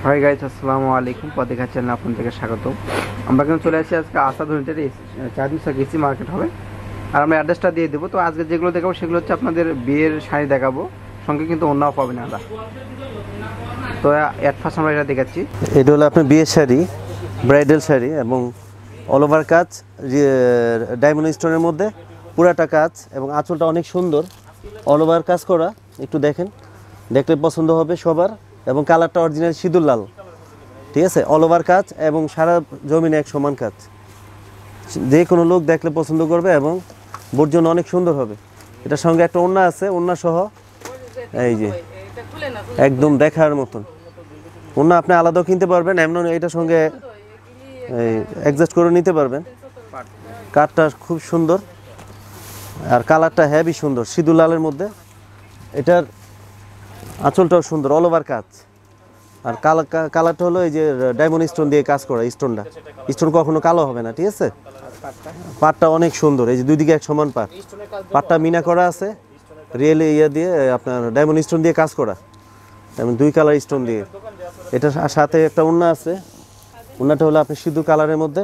Hi guys, আসসালামু আলাইকুম। পথেঘাট channel আপনাদেরকে স্বাগত। আমরা কিন্তু চলে আসছি আজকে আসাদুনিটের চারদিন গেছি মার্কেট হবে, আর আমরা অ্যাড্রেসটা দিয়ে দেবো। তো আজকে যেগুলো দেখাবো সেগুলো হচ্ছে আপনাদের বিয়ের শাড়ি দেখাবো, সঙ্গে কিন্তু অন্যও পাবেন আলাদা। তো অ্যাট ফার্স্ট আমরা এটা দেখাচ্ছি। এটা হলো আপনার বিয়ের শাড়ি, ব্রাইডাল শাড়ি এবং অল ওভার কাজ, ডায়মন্ড স্টোনের মধ্যে পুরাটা কাজ এবং আঁচলটা অনেক সুন্দর, অল ওভার কাজ করা। একটু দেখেন, দেখলে পছন্দ হবে সবার। এবং কালারটা অরিজিনাল সিঁদুর লাল, ঠিক আছে। অল ওভার কাজ এবং সারা জমিনে এক সমান কাজ, যে কোনো লোক দেখলে পছন্দ করবে এবং বোর জন্য অনেক সুন্দর হবে। এটার সঙ্গে একটা ওড়না আছে, ওড়না সহ এই যে একদম দেখার মতন ওড়না। আপনি আলাদাও কিনতে পারবেন, এমন এটার সঙ্গে অ্যাডজাস্ট করে নিতে পারবেন। কাঠটা খুব সুন্দর আর কালারটা হেভি সুন্দর, সিঁদুর লালের মধ্যে। এটার আঁচলটাও সুন্দর, অল ওভার কাজ। আর কালারটা হলো এই যে ডায়মন্ড স্টোন দিয়ে কাজ করা। স্টোন কখনো কালো হবে না, ঠিক আছে। পাটটা অনেক সুন্দর, এই যে দুই দিকে এক সমান পাট। পাটটা মিনা করা আছে রিয়েল ইয়ে দিয়ে, আপনার ডায়মন্ড স্টোন দিয়ে কাজ করা এবং দুই কালার স্টোন দিয়ে। এটার সাথে একটা ওড়না আছে, ওড়নাটা হলো আপনি সিঁদুর কালারের মধ্যে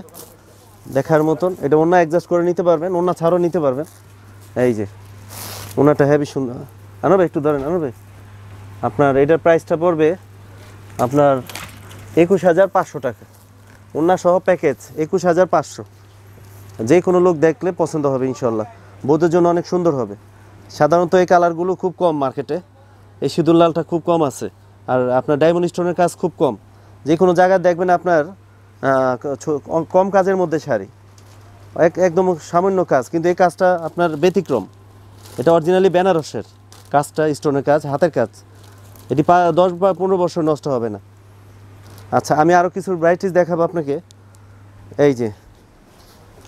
দেখার মতন। এটা ওড়না অ্যাডজাস্ট করে নিতে পারবেন, ওড়না ছাড়াও নিতে পারবেন। এই যে ওড়নাটা হেভি সুন্দর। আনবে একটু ধরেন, আনবে। আপনার এটার প্রাইসটা পড়বে আপনার 21,500 টাকা, ওড়না সহ প্যাকেজ 21,500। যে কোনো লোক দেখলে পছন্দ হবে ইনশাল্লাহ, বউদের জন্য অনেক সুন্দর হবে। সাধারণত এই কালারগুলো খুব কম মার্কেটে, এই সিঁদুর লালটা খুব কম আছে। আর আপনার ডায়মন্ড স্টোনের কাজ খুব কম, যে কোনো জায়গায় দেখবেন আপনার কম কাজের মধ্যে শাড়ি, একদম সামান্য কাজ, কিন্তু এই কাজটা আপনার ব্যতিক্রম। এটা অরিজিনালি বেনারসের কাজটা, স্টোনের কাজ, হাতের কাজ। এটি 10 বা 15 বছর নষ্ট হবে না। আচ্ছা, আমি আরও কিছু ভ্যারাইটিস দেখাবো আপনাকে। এই যে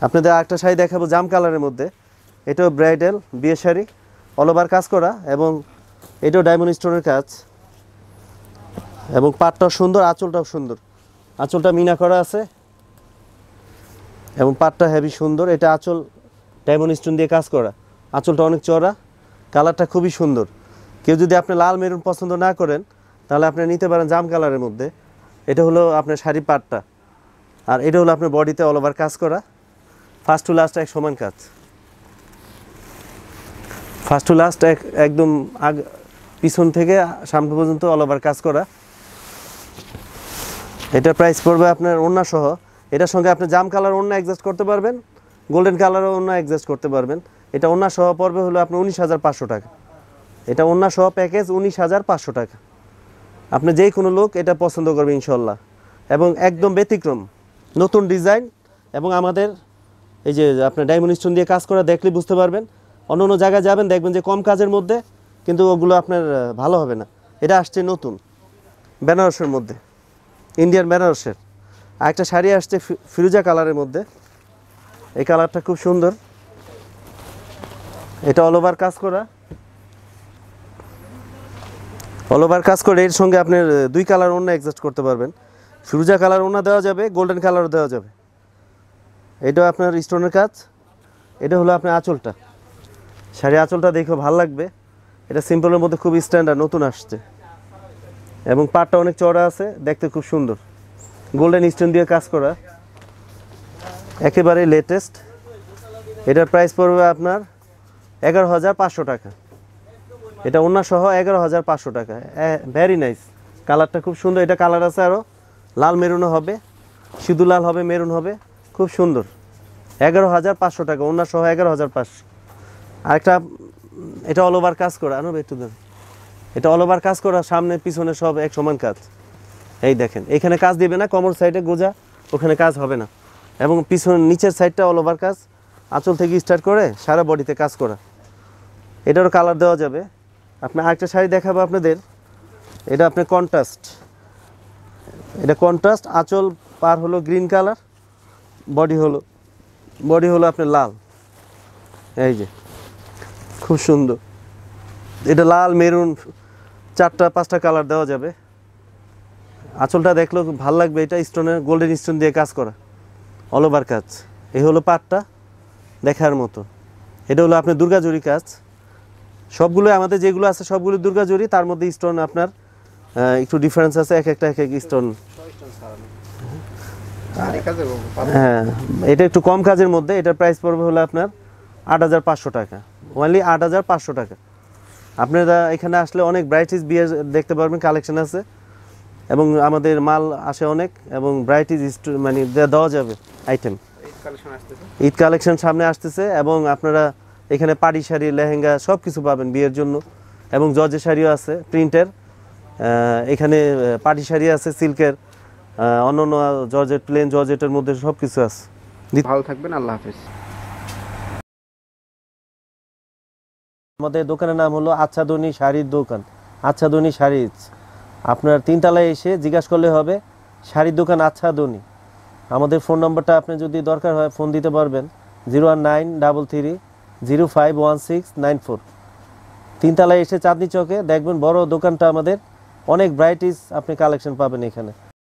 আপনাদের আরেকটা শাড়ি দেখাবো জাম কালারের মধ্যে। এটাও ব্রাইডাল বিয়ে শাড়ি, অল ওভার কাজ করা এবং এটাও ডায়মন্ড স্টোনের কাজ এবং পাটটাও সুন্দর, আঁচলটাও সুন্দর। আঁচলটা মিনা করা আছে এবং পাটটা হেভি সুন্দর। এটা আঁচল ডায়মন্ড স্টোন দিয়ে কাজ করা, আঁচলটা অনেক চড়া, কালারটা খুবই সুন্দর। কেউ যদি আপনি লাল মেরুন পছন্দ না করেন তাহলে আপনি নিতে পারেন জাম কালারের মধ্যে। এটা হলো আপনার শাড়ি পাটটা, আর এটা হলো আপনার বডিতে অল ওভার কাজ করা, ফার্স্ট টু লাস্ট এক সমান কাজ। ফার্স্ট টু লাস্ট একদম পিছন থেকে সামনে পর্যন্ত অল ওভার কাজ করা। এটার প্রাইস পড়বে আপনার ওড়না সহ। এটার সঙ্গে আপনি জাম কালার ওড়না অ্যাডজাস্ট করতে পারবেন, গোল্ডেন কালারও ওড়না অ্যাডজাস্ট করতে পারবেন। এটা ওড়না সহ পড়বে হলো আপনার 19,500 টাকা। এটা ওড়না সহ প্যাকেজ 19,500 টাকা। আপনি যে কোনো লোক এটা পছন্দ করবে ইনশাল্লাহ, এবং একদম ব্যতিক্রম নতুন ডিজাইন। এবং আমাদের এই যে আপনার ডায়মন্ড স্টোন দিয়ে কাজ করা, দেখলে বুঝতে পারবেন। অন্য অন্য জায়গায় যাবেন দেখবেন যে কম কাজের মধ্যে, কিন্তু ওগুলো আপনার ভালো হবে না। এটা আসছে নতুন বেনারসের মধ্যে, ইন্ডিয়ান বেনারসের। আর একটা শাড়ি আসছে ফিরোজা কালারের মধ্যে, এই কালারটা খুব সুন্দর। এটা অল ওভার কাজ করা, অল ওভার কাজ করে এর সঙ্গে আপনার দুই কালার ওড়না অ্যাডজাস্ট করতে পারবেন। ফিরোজা কালার ওড়না দেওয়া যাবে, গোল্ডেন কালারও দেওয়া যাবে। এটাও আপনার স্টোনের কাজ। এটা হলো আপনার আঁচলটা, শাড়ি আঁচলটা দেখে ভালো লাগবে। এটা সিম্পলের মধ্যে খুব স্ট্যান্ডার্ড, নতুন আসছে এবং পাটটা অনেক চড়া আছে, দেখতে খুব সুন্দর, গোল্ডেন স্টোন দিয়ে কাজ করা, একেবারে লেটেস্ট। এটার প্রাইস পড়বে আপনার 11,500 টাকা। এটা ওড়না সহ 11,500 টাকা। ভেরি নাইস, কালারটা খুব সুন্দর। এটা কালার আছে আরও, লাল মেরুনও হবে, সিঁদুর লাল হবে, মেরুন হবে, খুব সুন্দর। 11,500 টাকা, ওড়না সহ 11,500। আরেকটা, এটা অল ওভার কাজ করা, আনো একটু ধরুন। এটা অল ওভার কাজ করা, সামনে পিছনে সব এক সমান কাজ। এই দেখেন, এখানে কাজ দিবে না, কোমর সাইডে গোজা, ওখানে কাজ হবে না। এবং পিছন নিচের সাইডটা অল ওভার কাজ, আঁচল থেকে স্টার্ট করে সারা বডিতে কাজ করা। এটারও কালার দেওয়া যাবে। আপনি আরেকটা শাড়ি দেখাবো আপনাদের, এটা আপনার কন্ট্রাস্ট। এটা কন্ট্রাস্ট, আঁচল পার হলো গ্রিন কালার, বডি হলো আপনার লাল। এই যে খুব সুন্দর, এটা লাল মেরুন 4-5টা কালার দেওয়া যাবে। আঁচলটা দেখলেও খুব ভালো লাগবে। এটা স্টোনের, গোল্ডেন স্টোন দিয়ে কাজ করা, অল ওভার কাজ। এই হলো পাটটা, দেখার মতো। এটা হলো আপনার দুর্গাজুরি কাজ। সবগুলো আমাদের যেগুলো আছে সবগুলো দুর্গাজুরি, তার মধ্যে স্টোন আপনার একটু ডিফারেন্স আছে, এক একটা এক এক স্টোন। আর এই কাজে হ্যাঁ, এটা একটু কম কাজের মধ্যে, এটার প্রাইস পড়বে হলো আপনার 8,500 টাকা, অনলি 8,500 টাকা। আপনারা এখানে আসলে অনেক ব্রাইটিস বিয়ার দেখতে পারবেন, কালেকশন আছে এবং আমাদের মাল আসে অনেক, এবং ব্রাইটিস মানে দেওয়া যাবে আইটেম। কালেকশন আসতেছে, ঈদ কালেকশন সামনে আসতেছে, এবং আপনারা এখানে পাড়ি শাড়ি, লেহেঙ্গা সব কিছু পাবেন বিয়ের জন্য, এবং জর্জের শাড়িও আছে প্রিন্টের। এখানে পাড়ি শাড়ি আছে সিল্কের, অন্যান্য জর্জেট, প্লেন জর্জেটের মধ্যে সব কিছু আছে। ভালো থাকবেন, আল্লাহ হাফেজ। আমাদের দোকানের নাম হলো আচ্ছাদনী শাড়ির দোকান, আচ্ছাদনী শাড়িজ। আপনার 3 তলায় এসে জিজ্ঞাসা করলে হবে শাড়ির দোকান আচ্ছাদনী। আমাদের ফোন নম্বরটা আপনি যদি দরকার হয় ফোন দিতে পারবেন 01933051694। 3 তলায় এসে চাঁদনী চকে দেখবেন বড় দোকানটা আমাদের, অনেক ভ্যারাইটিস আপনি কালেকশন পাবেন এখানে।